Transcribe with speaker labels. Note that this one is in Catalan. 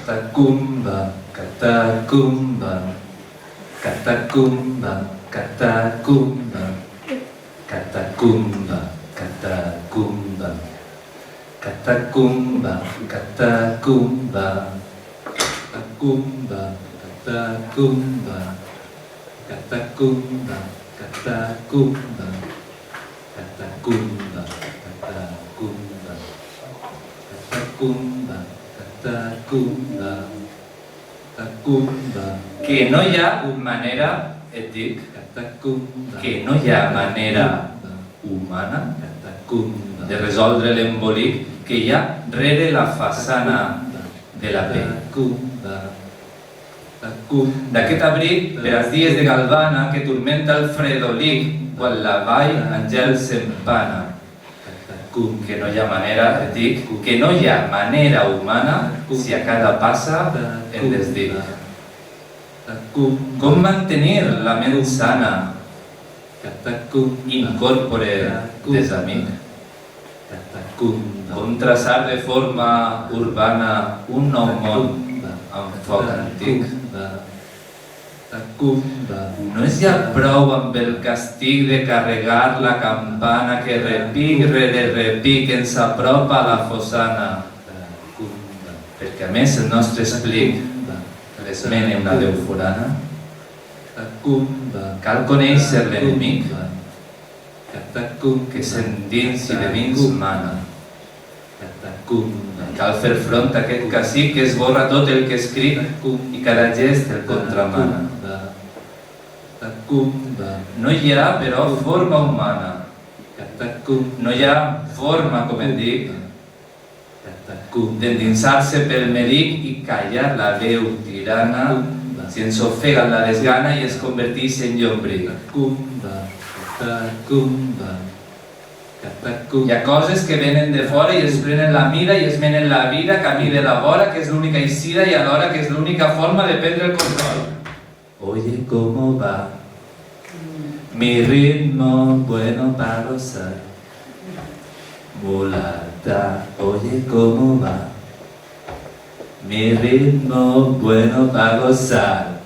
Speaker 1: catacumba, catacumba, catacumba, catacumba, catacumba, catacumba, catacumba, catacumba, catacumba, catacumba, catacumba, catacumba, catacumba, catacumba, catacumba, catacumba, catacumba. Que no hi ha manera, et dic, que no hi ha manera humana de resoldre l'embolic que hi ha rere la façana de la pell. D'aquest abric per als dies de galvana que turmenta el fredolic quan la vall en gel s'empana. Que no hi ha manera, et dic, que no hi ha manera humana si a cada passa en desdic. Com mantenir la ment sana, incorpore desamic? Com traçar de forma urbana un nou món amb foc antic? No és ja prou amb el castig de carregar la campana que repic rere repic ens apropa a la fossana, perquè a més el nostre explic l'esmena una deu forana. Cal conèixer l'enemic que s'endins i de dins mana. Cal fer front a aquest cacic que esborra tot el que escric i cada gest el contramana. No hi ha, però, forma humana. No hi ha forma, com et dic, d'endinsar-se pel melic i callar la veu tirana si ens ofega la desgana i es converteix en llombric. Hi ha coses que venen de fora i es prenen la mida i es menen la vida camí de la vora, que és l'única eixida i alhora que és l'única forma de prendre el control. Oye, ¿cómo va? Mi ritmo bueno para gozar. Mulata, oye, ¿cómo va? Mi ritmo bueno para gozar.